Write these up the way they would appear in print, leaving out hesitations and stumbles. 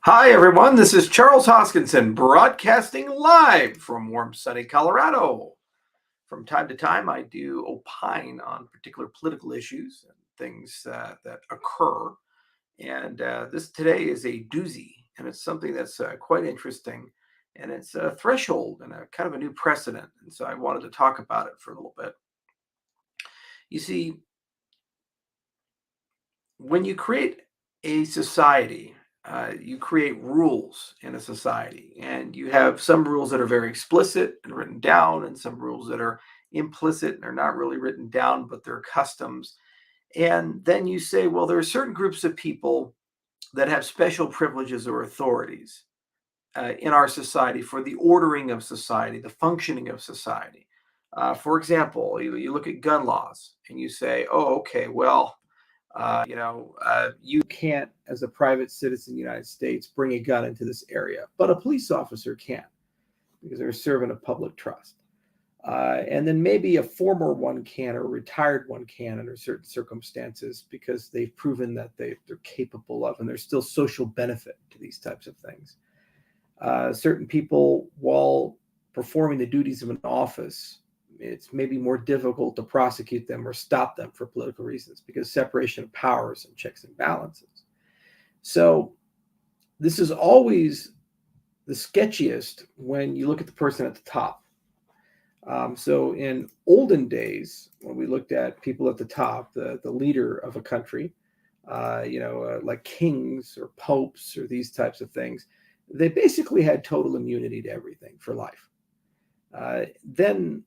Hi, everyone. This is Charles Hoskinson broadcasting live from warm, sunny Colorado. From time to time, I do opine on particular political issues and things that occur. And this today is a doozy, and it's something that's quite interesting. And it's a threshold and a kind of a new precedent. And so I wanted to talk about it for a little bit. You see, when you create a society, you create rules in a society, and you have some rules that are very explicit and written down, and some rules that are implicit and are not really written down, but they're customs. And then you say, well, there are certain groups of people that have special privileges or authorities in our society for the ordering of society, the functioning of society. For example, you look at gun laws and you say, oh, okay, well, you can't, as a private citizen in the United States, bring a gun into this area, but a police officer can because they're a servant of public trust. And then maybe a former one can or a retired one can under certain circumstances because they've proven that they're capable of, and there's still social benefit to these types of things. Certain people, while performing the duties of an office, it's maybe more difficult to prosecute them or stop them for political reasons because separation of powers and checks and balances. So this is always the sketchiest when you look at the person at the top. So in olden days, when we looked at people at the top, the leader of a country, like kings or popes or these types of things, they basically had total immunity to everything for life. Then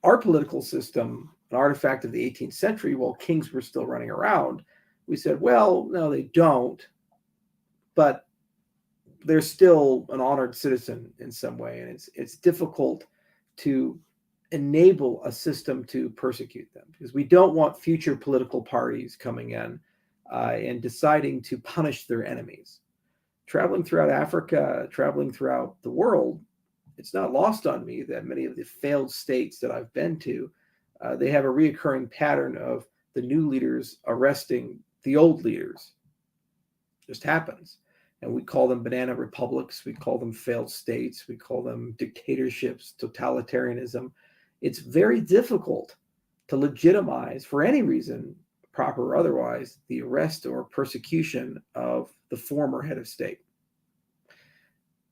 our political system, an artifact of the 18th century, while kings were still running around, we said, well, no, they don't, but they're still an honored citizen in some way, and it's difficult to enable a system to persecute them because we don't want future political parties coming in and deciding to punish their enemies. Traveling throughout Africa, traveling throughout the world, it's not lost on me that many of the failed states that I've been to, they have a reoccurring pattern of the new leaders arresting the old leaders. It just happens. And we call them banana republics. We call them failed states. We call them dictatorships, totalitarianism. It's very difficult to legitimize, for any reason, proper or otherwise, the arrest or persecution of the former head of state.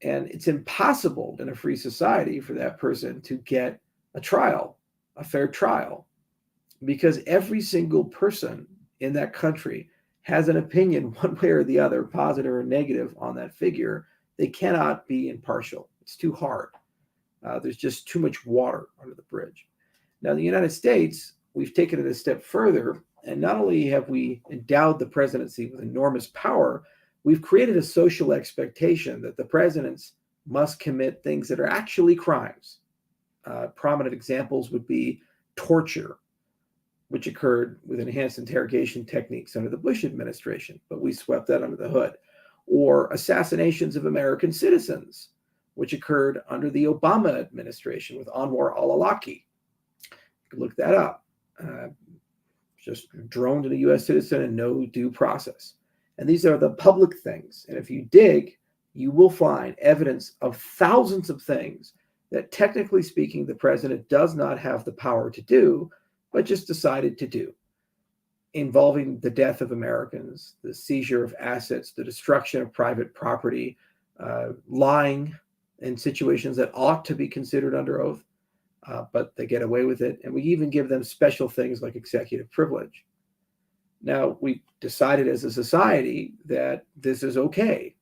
And it's impossible in a free society for that person to get a trial, a fair trial, because every single person in that country has an opinion one way or the other, positive or negative, on that figure. They cannot be impartial. It's too hard. There's just too much water under the bridge. Now, in the United States, we've taken it a step further, and not only have we endowed the presidency with enormous power, we've created a social expectation that the presidents must commit things that are actually crimes. Prominent examples would be torture, which occurred with enhanced interrogation techniques under the Bush administration, but we swept that under the hood. Or assassinations of American citizens, which occurred under the Obama administration with Anwar al-Awlaki. You can look that up. Just droned in a U.S. citizen and no due process. And these are the public things. And if you dig, you will find evidence of thousands of things that, technically speaking, the president does not have the power to do, but just decided to do, involving the death of Americans, the seizure of assets, the destruction of private property, lying in situations that ought to be considered under oath, but they get away with it. And we even give them special things like executive privilege. Now, we decided as a society that this is okay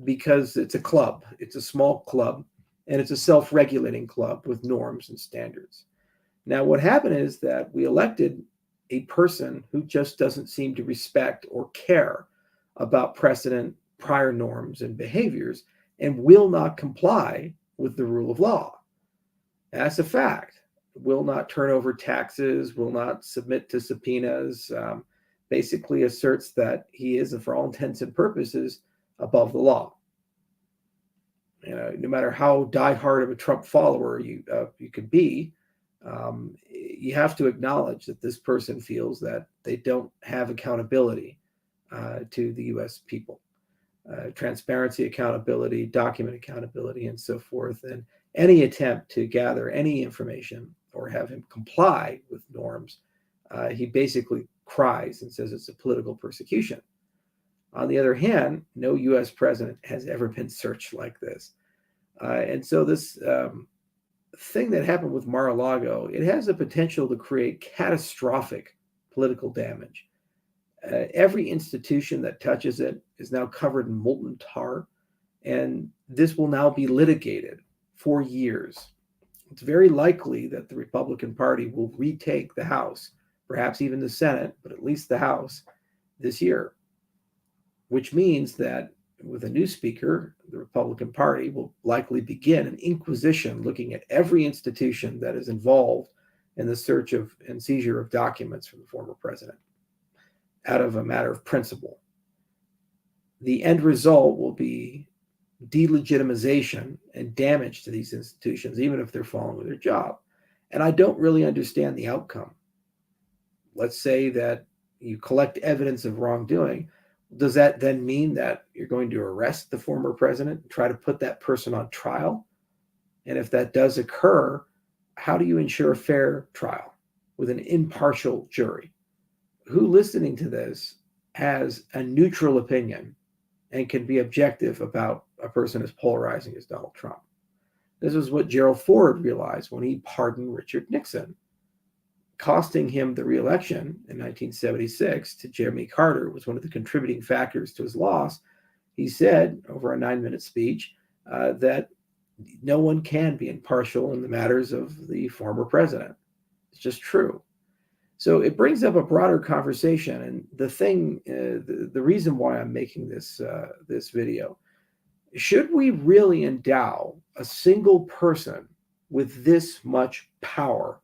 because it's a club. It's a small club, and it's a self-regulating club with norms and standards. Now, what happened is that we elected a person who just doesn't seem to respect or care about precedent, prior norms, and behaviors, and will not comply with the rule of law. That's a fact. Will not turn over taxes, will not submit to subpoenas, basically asserts that he is, for all intents and purposes, above the law. No matter how diehard of a Trump follower you could be, you have to acknowledge that this person feels that they don't have accountability to the U.S. people. transparency, accountability, document accountability, and so forth. And any attempt to gather any information or have him comply with norms, he basically cries and says it's a political persecution. On the other hand, no U.S. president has ever been searched like this. And so this thing that happened with Mar-a-Lago, it has the potential to create catastrophic political damage. Every institution that touches it is now covered in molten tar, and this will now be litigated for years. It's very likely that the Republican Party will retake the House, perhaps even the Senate, but at least the House this year, which means that with a new speaker, the Republican Party will likely begin an inquisition looking at every institution that is involved in the search of and seizure of documents from the former president out of a matter of principle. The end result will be delegitimization and damage to these institutions, even if they're following their job. And I don't really understand the outcome. Let's say that you collect evidence of wrongdoing. Does that then mean that you're going to arrest the former president and try to put that person on trial? And if that does occur, how do you ensure a fair trial with an impartial jury? Who listening to this has a neutral opinion and can be objective about a person as polarizing as Donald Trump? This is what Gerald Ford realized when he pardoned Richard Nixon, costing him the reelection in 1976 to Jimmy Carter was one of the contributing factors to his loss. He said over a 9-minute speech that no one can be impartial in the matters of the former president. It's just true. So it brings up a broader conversation. And the thing, the reason why I'm making this video, should we really endow a single person with this much power?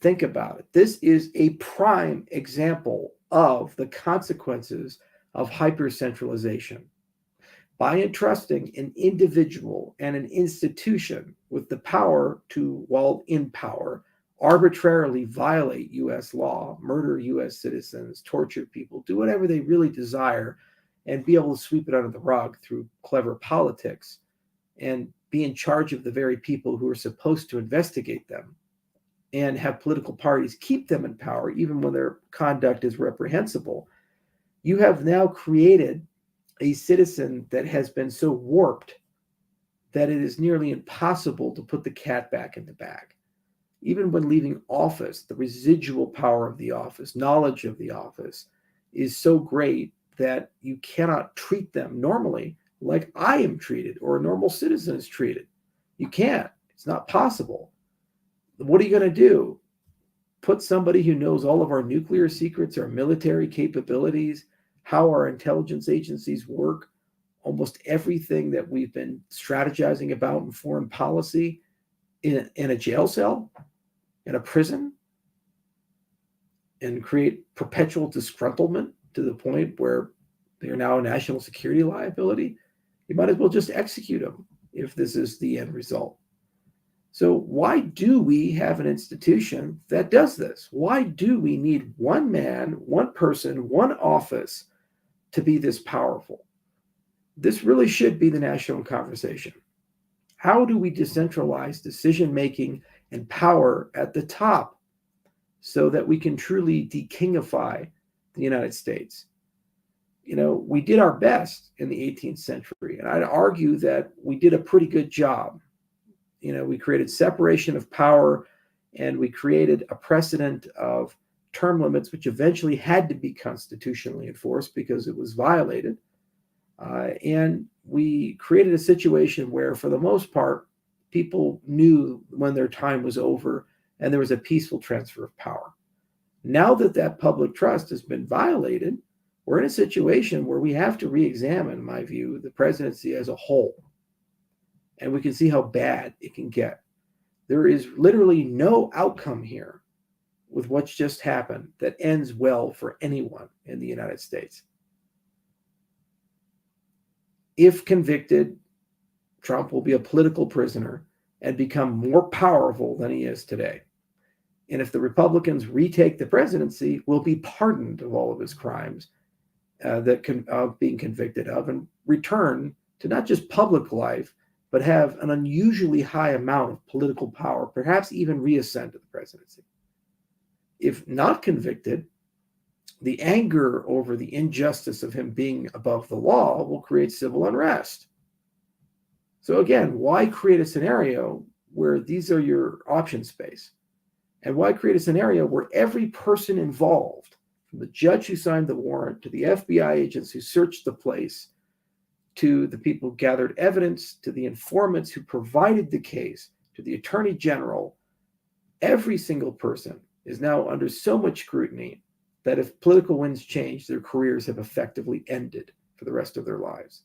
Think about it. This is a prime example of the consequences of hypercentralization. By entrusting an individual and an institution with the power to, while in power, arbitrarily violate U.S. law, murder U.S. citizens, torture people, do whatever they really desire, and be able to sweep it under the rug through clever politics and be in charge of the very people who are supposed to investigate them, and have political parties keep them in power even when their conduct is reprehensible, you have now created a citizen that has been so warped that it is nearly impossible to put the cat back in the bag. Even when leaving office, the residual power of the office, knowledge of the office, is so great that you cannot treat them normally like I am treated or a normal citizen is treated. You can't. It's not possible. What are you going to do? Put somebody who knows all of our nuclear secrets, our military capabilities, how our intelligence agencies work, almost everything that we've been strategizing about in foreign policy in a jail cell, in a prison, and create perpetual disgruntlement to the point where they are now a national security liability? You might as well just execute them if this is the end result. So why do we have an institution that does this? Why do we need one man, one person, one office to be this powerful? This really should be the national conversation. How do we decentralize decision-making and power at the top so that we can truly dekingify the United States? You know, we did our best in the 18th century, and I'd argue that we did a pretty good job. You know, we created separation of power, and we created a precedent of term limits, which eventually had to be constitutionally enforced because it was violated. And we created a situation where, for the most part, people knew when their time was over, and there was a peaceful transfer of power. Now that that public trust has been violated, we're in a situation where we have to re-examine, in my view, the presidency as a whole. And we can see how bad it can get. There is literally no outcome here with what's just happened that ends well for anyone in the United States. If convicted, Trump will be a political prisoner and become more powerful than he is today. And if the Republicans retake the presidency, will be pardoned of all of his crimes being convicted of, and return to not just public life, but have an unusually high amount of political power, perhaps even reascend to the presidency. If not convicted, the anger over the injustice of him being above the law will create civil unrest. So again, why create a scenario where these are your option space? And why create a scenario where every person involved, from the judge who signed the warrant to the FBI agents who searched the place, to the people who gathered evidence, to the informants who provided the case, to the attorney general, every single person is now under so much scrutiny that if political winds change, their careers have effectively ended for the rest of their lives.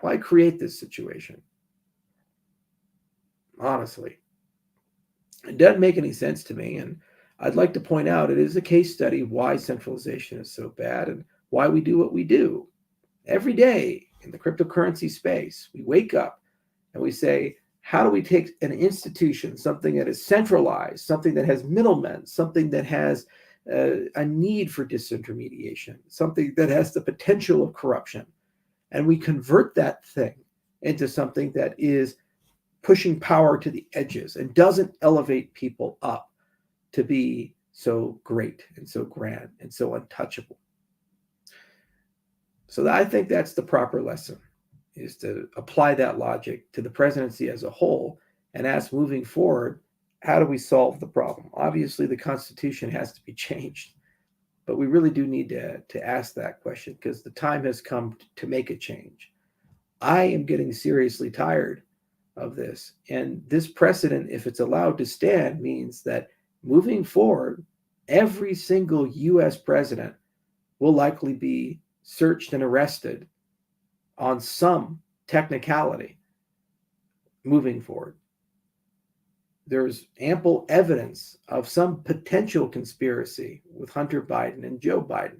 Why create this situation? Honestly, it doesn't make any sense to me. And I'd like to point out it is a case study why centralization is so bad and why we do what we do. Every day in the cryptocurrency space, we wake up and we say, how do we take an institution, something that is centralized, something that has middlemen, something that has a need for disintermediation, something that has the potential of corruption, and we convert that thing into something that is pushing power to the edges and doesn't elevate people up to be so great and so grand and so untouchable. So I think that's the proper lesson, is to apply that logic to the presidency as a whole and ask, moving forward, how do we solve the problem? Obviously, the Constitution has to be changed, but we really do need to ask that question because the time has come to make a change. I am getting seriously tired of this. And this precedent, if it's allowed to stand, means that moving forward, every single US president will likely be searched and arrested on some technicality moving forward. There's ample evidence of some potential conspiracy with Hunter Biden and Joe Biden.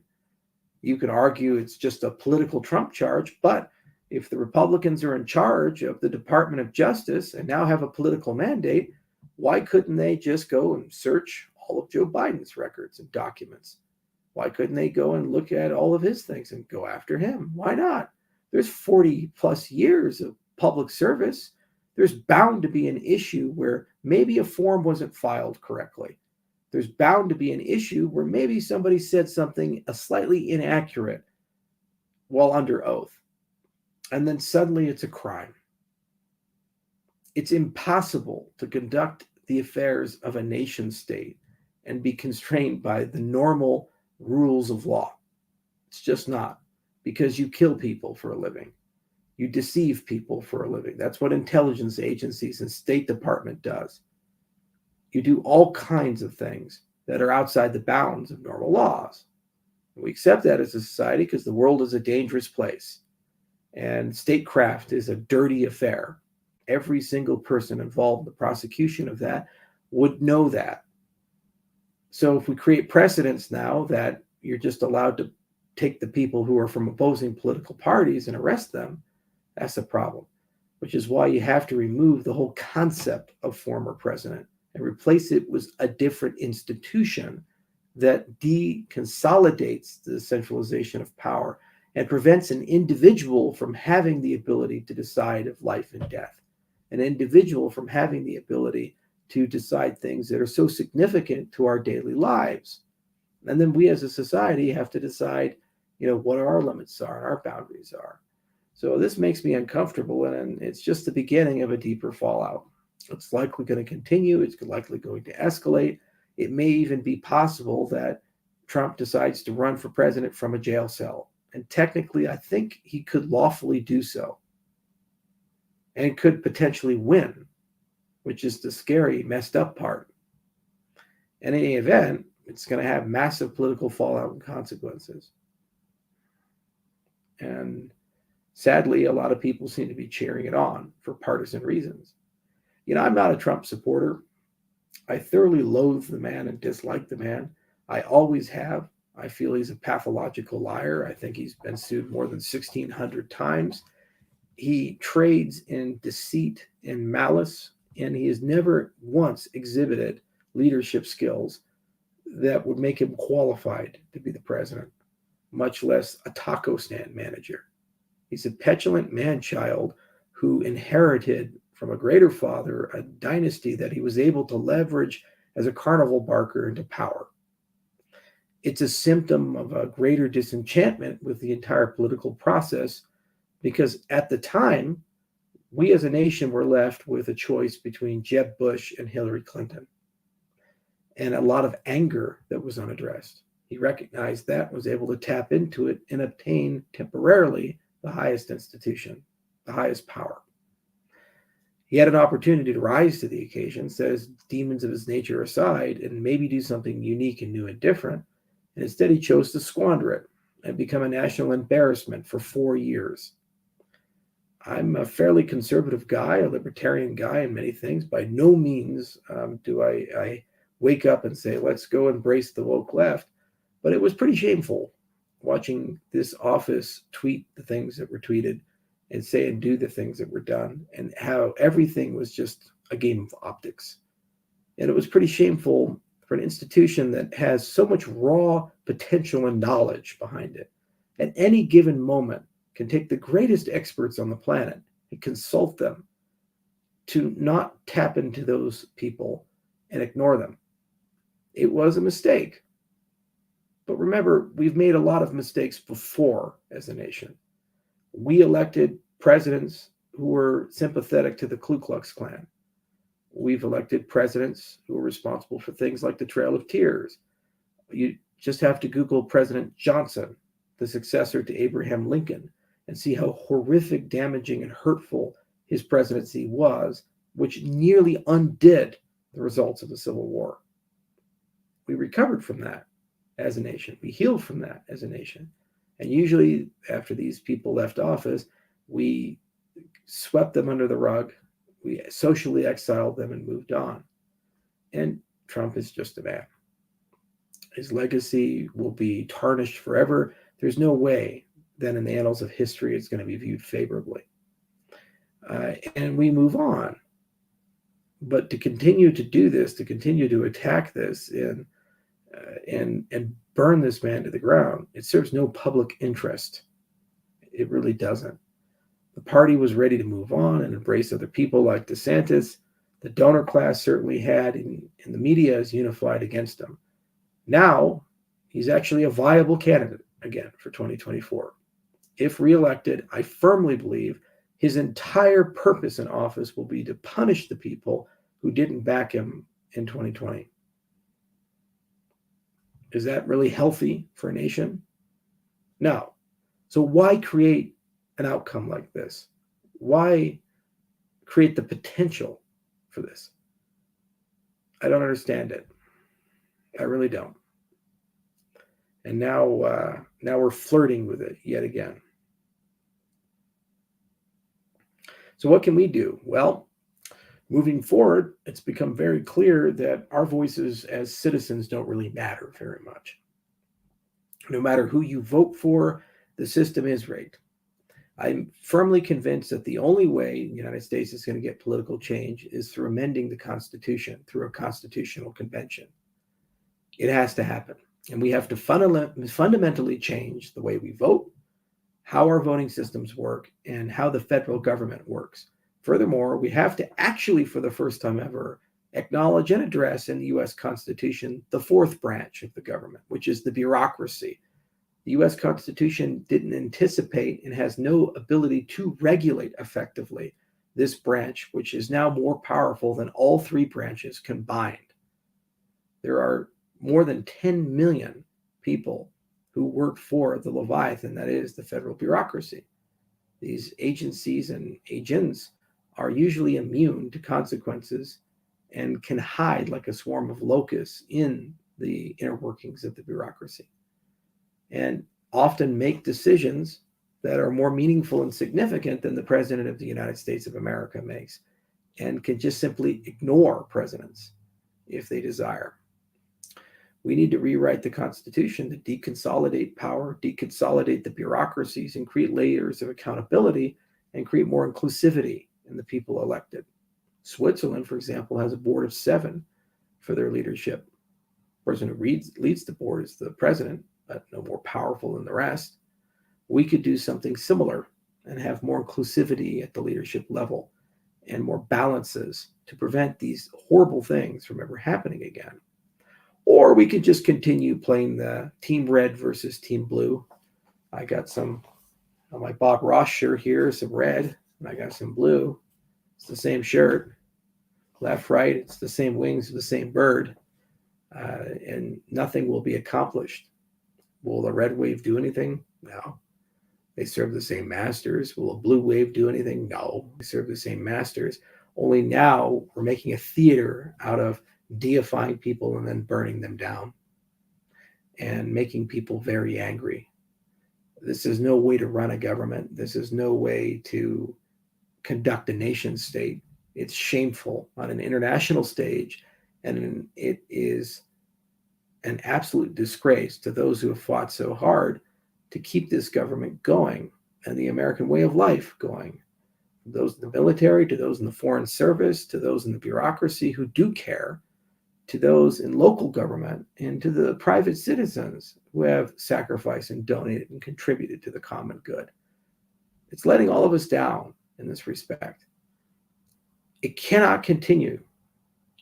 You could argue it's just a political Trump charge, but if the Republicans are in charge of the Department of Justice and now have a political mandate, why couldn't they just go and search all of Joe Biden's records and documents? Why couldn't they go and look at all of his things and go after him? Why not? There's 40 plus years of public service. There's bound to be an issue where maybe a form wasn't filed correctly. There's bound to be an issue where maybe somebody said something slightly inaccurate while under oath. And then suddenly it's a crime. It's impossible to conduct the affairs of a nation state and be constrained by the normal rules of law. It's just not, because you kill people for a living. You deceive people for a living. That's what intelligence agencies and State Department does. You do all kinds of things that are outside the bounds of normal laws. We accept that as a society because the world is a dangerous place. And statecraft is a dirty affair. Every single person involved in the prosecution of that would know that. So if we create precedents now that you're just allowed to take the people who are from opposing political parties and arrest them, that's a problem, which is why you have to remove the whole concept of former president and replace it with a different institution that deconsolidates the centralization of power and prevents an individual from having the ability to decide of life and death, an individual from having the ability to decide things that are so significant to our daily lives. And then we as a society have to decide, what our limits are and our boundaries are. So this makes me uncomfortable, and it's just the beginning of a deeper fallout. It's likely going to continue. It's likely going to escalate. It may even be possible that Trump decides to run for president from a jail cell. And technically, I think he could lawfully do so and could potentially win, which is the scary, messed up part. In any event, it's going to have massive political fallout and consequences. And sadly, a lot of people seem to be cheering it on for partisan reasons. I'm not a Trump supporter. I thoroughly loathe the man and dislike the man. I always have. I feel he's a pathological liar. I think he's been sued more than 1,600 times. He trades in deceit and malice, and he has never once exhibited leadership skills that would make him qualified to be the president. much less a taco stand manager. He's a petulant man-child who inherited from a greater father a dynasty that he was able to leverage as a carnival barker into power. It's a symptom of a greater disenchantment with the entire political process because at the time, we as a nation were left with a choice between Jeb Bush and Hillary Clinton and a lot of anger that was unaddressed. He recognized that, was able to tap into it and obtain temporarily the highest institution, the highest power. He had an opportunity to rise to the occasion, set his demons of his nature aside, and maybe do something unique and new and different. And instead, he chose to squander it and become a national embarrassment for 4 years. I'm a fairly conservative guy, a libertarian guy in many things. By no means do I wake up and say, let's go embrace the woke left. But it was pretty shameful watching this office tweet the things that were tweeted and say and do the things that were done, and how everything was just a game of optics. And it was pretty shameful for an institution that has so much raw potential and knowledge behind it. At any given moment, can take the greatest experts on the planet and consult them to not tap into those people and ignore them. It was a mistake. But remember, we've made a lot of mistakes before as a nation. We elected presidents who were sympathetic to the Ku Klux Klan. We've elected presidents who are responsible for things like the Trail of Tears. You just have to Google President Johnson, the successor to Abraham Lincoln, and see how horrific, damaging, and hurtful his presidency was, which nearly undid the results of the Civil War. We recovered from that as a nation. We healed from that as a nation. And usually after these people left office, we swept them under the rug, we socially exiled them and moved on. And Trump is just a man. His legacy will be tarnished forever. There's no way that in the annals of history it's going to be viewed favorably. And we move on. But to continue to do this, to continue to attack this and burn this man to the ground, it serves no public interest. It really doesn't. The party was ready to move on and embrace other people like DeSantis. The donor class certainly had, and the media is unified against him. Now, he's actually a viable candidate again for 2024. If reelected, I firmly believe his entire purpose in office will be to punish the people who didn't back him in 2020. Is that really healthy for a nation? No. So why create an outcome like this? Why create the potential for this? I don't understand it. I really don't. And now we're flirting with it yet again. So what can we do? Well, moving forward, it's become very clear that our voices as citizens don't really matter very much. No matter who you vote for, the system is rigged. I'm firmly convinced that the only way the United States is going to get political change is through amending the Constitution through a constitutional convention. It has to happen. And we have to fundamentally change the way we vote, how our voting systems work, and how the federal government works. Furthermore, we have to actually, for the first time ever, acknowledge and address in the U.S. Constitution the fourth branch of the government, which is the bureaucracy. The U.S. Constitution didn't anticipate and has no ability to regulate effectively this branch, which is now more powerful than all three branches combined. There are more than 10 million people who work for the Leviathan, that is the federal bureaucracy. These agencies and agents are usually immune to consequences and can hide like a swarm of locusts in the inner workings of the bureaucracy, and often make decisions that are more meaningful and significant than the President of the United States of America makes, and can just simply ignore presidents if they desire. We need to rewrite the Constitution to deconsolidate power, deconsolidate the bureaucracies, and create layers of accountability and create more inclusivity in the people elected. Switzerland, for example, has a board of 7 for their leadership. The person who leads the board is the president, but no more powerful than the rest. We could do something similar and have more inclusivity at the leadership level and more balances to prevent these horrible things from ever happening again. Or we could just continue playing the team red versus team blue. I got some on my Bob Ross shirt here, some red, and I got some blue. It's the same shirt, left, right. It's the same wings of the same bird, and nothing will be accomplished. Will the red wave do anything? No. They serve the same masters. Will a blue wave do anything? No. They serve the same masters. Only now we're making a theater out of deifying people and then burning them down and making people very angry. This is no way to run a government. This is no way to conduct a nation state. It's shameful on an international stage, and it is an absolute disgrace to those who have fought so hard to keep this government going and the American way of life going. Those in the military, to those in the foreign service, to those in the bureaucracy who do care, to those in local government, and to the private citizens who have sacrificed and donated and contributed to the common good. It's letting all of us down in this respect. It cannot continue.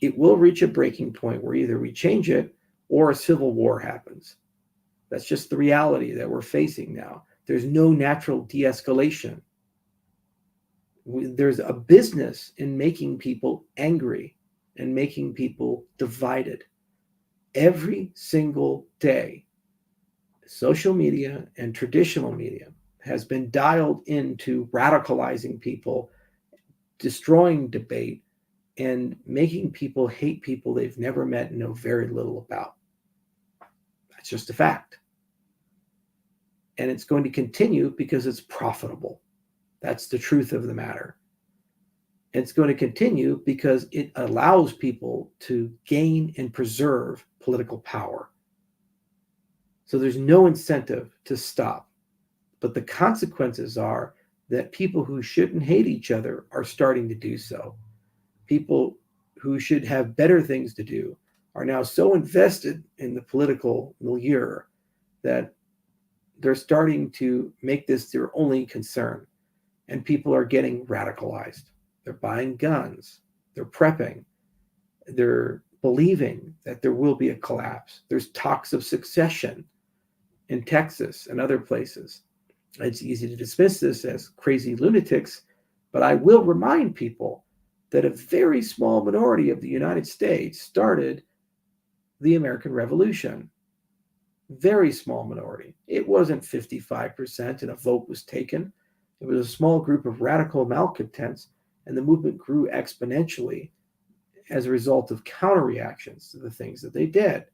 It will reach a breaking point where either we change it or a civil war happens. That's just the reality that we're facing now. There's no natural de-escalation. There's a business in making people angry and making people divided. Every single day, social media and traditional media has been dialed into radicalizing people, destroying debate, and making people hate people they've never met and know very little about. That's just a fact. And it's going to continue because it's profitable. That's the truth of the matter. It's going to continue because it allows people to gain and preserve political power. So there's no incentive to stop. But the consequences are that people who shouldn't hate each other are starting to do so. People who should have better things to do are now so invested in the political milieu that they're starting to make this their only concern. And people are getting radicalized. They're buying guns. They're prepping. They're believing that there will be a collapse. There's talks of succession in Texas and other places. It's easy to dismiss this as crazy lunatics, but I will remind people that a very small minority of the United States started the American Revolution. Very small minority. It wasn't 55% and a vote was taken. It was a small group of radical malcontents, and the movement grew exponentially as a result of counter-reactions to the things that they did.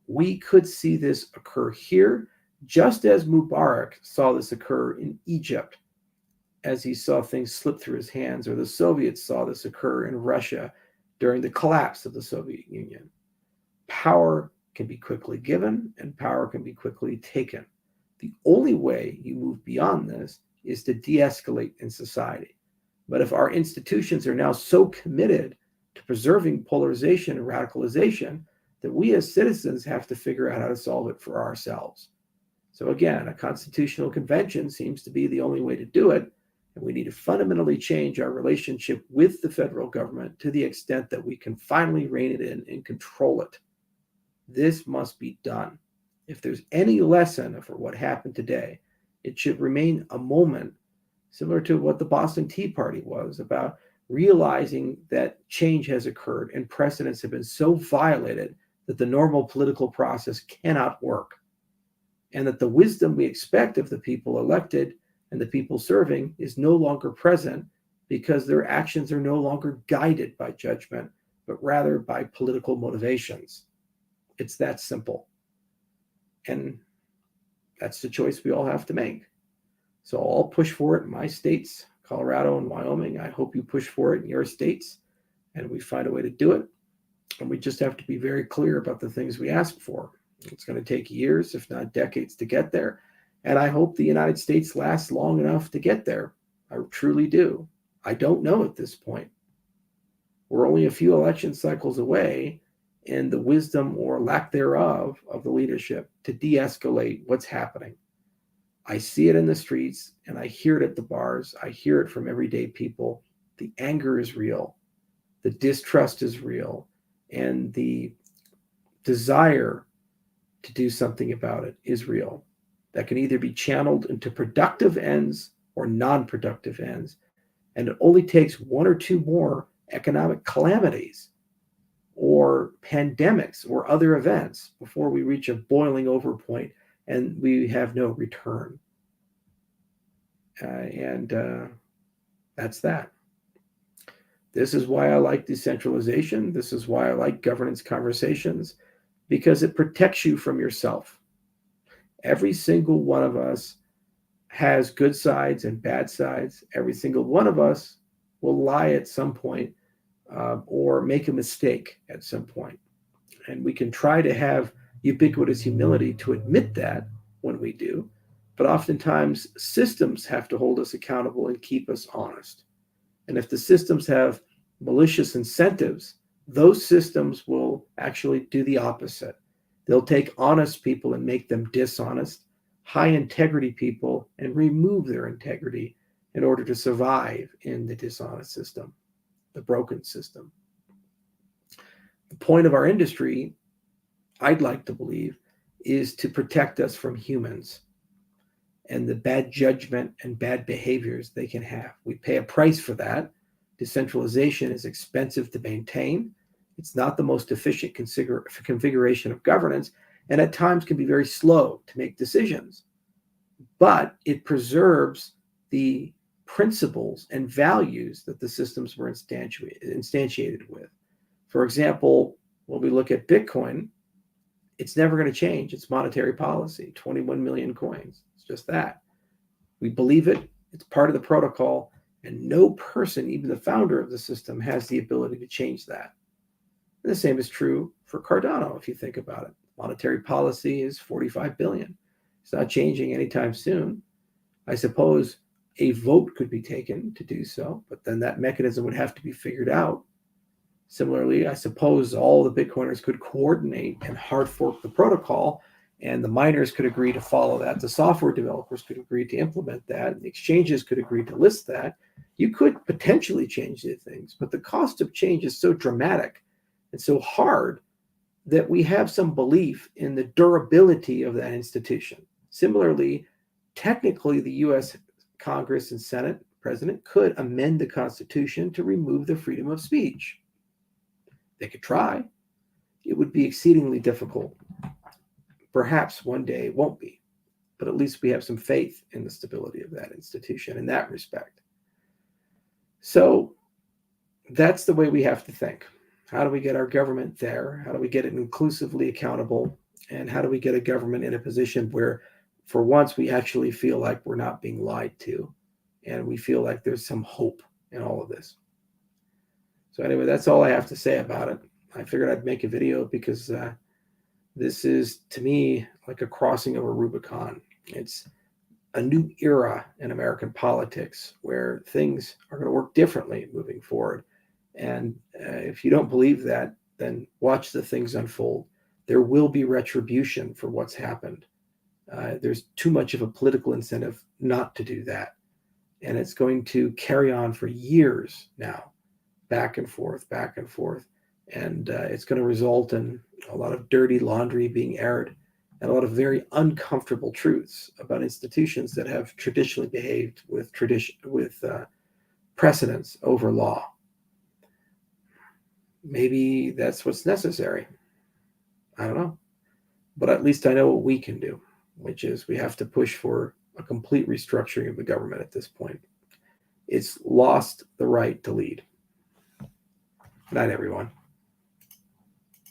We could see this occur here, just as Mubarak saw this occur in Egypt, as he saw things slip through his hands, or the Soviets saw this occur in Russia during the collapse of the Soviet Union. Power can be quickly given, and power can be quickly taken. The only way you move beyond this is to de-escalate in society. But if our institutions are now so committed to preserving polarization and radicalization, that we as citizens have to figure out how to solve it for ourselves. So again, a constitutional convention seems to be the only way to do it, and we need to fundamentally change our relationship with the federal government to the extent that we can finally rein it in and control it. This must be done. If there's any lesson for what happened today, it should remain a moment similar to what the Boston Tea Party was, about realizing that change has occurred and precedents have been so violated that the normal political process cannot work, and that the wisdom we expect of the people elected and the people serving is no longer present because their actions are no longer guided by judgment, but rather by political motivations. It's that simple. And that's the choice we all have to make. So I'll push for it in my states, Colorado and Wyoming. I hope you push for it in your states, and we find a way to do it. And we just have to be very clear about the things we ask for. It's going to take years, if not decades, to get there. And I hope the United States lasts long enough to get there. I truly do. I don't know at this point. We're only a few election cycles away, and the wisdom or lack thereof of the leadership to de-escalate what's happening. I see it in the streets and I hear it at the bars. I hear it from everyday people. The anger is real. The distrust is real. And the desire to do something about it is real. That can either be channeled into productive ends or non-productive ends. And it only takes one or two more economic calamities or pandemics or other events before we reach a boiling over point and we have no return. And that's that. This is why I like decentralization. This is why I like governance conversations, because it protects you from yourself. Every single one of us has good sides and bad sides. Every single one of us will lie at some point or make a mistake at some point. And we can try to have ubiquitous humility to admit that when we do. But oftentimes, systems have to hold us accountable and keep us honest. And if the systems have malicious incentives, those systems will actually do the opposite. They'll take honest people and make them dishonest, high integrity people and remove their integrity in order to survive in the dishonest system, the broken system. The point of our industry, I'd like to believe, is to protect us from humans and the bad judgment and bad behaviors they can have. We pay a price for that. Decentralization is expensive to maintain. It's not the most efficient configuration of governance, and at times can be very slow to make decisions. But it preserves the principles and values that the systems were instantiated with. For example, when we look at Bitcoin, it's never going to change its monetary policy, 21 million coins. It's just that. We believe it. It's part of the protocol. And no person, even the founder of the system, has the ability to change that. And the same is true for Cardano, if you think about it. Monetary policy is 45 billion. It's not changing anytime soon. I suppose a vote could be taken to do so, but then that mechanism would have to be figured out. Similarly, I suppose all the Bitcoiners could coordinate and hard fork the protocol, and the miners could agree to follow that. The software developers could agree to implement that. And the exchanges could agree to list that. You could potentially change these things, but the cost of change is so dramatic and so hard that we have some belief in the durability of that institution. Similarly, technically, the U.S. Congress and Senate president could amend the Constitution to remove the freedom of speech. They could try. It would be exceedingly difficult. Perhaps one day it won't be, but at least we have some faith in the stability of that institution in that respect. So that's the way we have to think. How do we get our government there? How do we get it inclusively accountable? And how do we get a government in a position where, for once, we actually feel like we're not being lied to, and we feel like there's some hope in all of this? So anyway, that's all I have to say about it. I figured I'd make a video because this is, to me, like a crossing of a Rubicon. It's a new era in American politics where things are going to work differently moving forward. And if you don't believe that, then watch the things unfold. There will be retribution for what's happened. There's too much of a political incentive not to do that. And it's going to carry on for years now, back and forth, back and forth. And it's going to result in a lot of dirty laundry being aired and a lot of very uncomfortable truths about institutions that have traditionally behaved with precedence over law. Maybe that's what's necessary. I don't know. But at least I know what we can do, which is we have to push for a complete restructuring of the government at this point. It's lost the right to lead. Good night, everyone.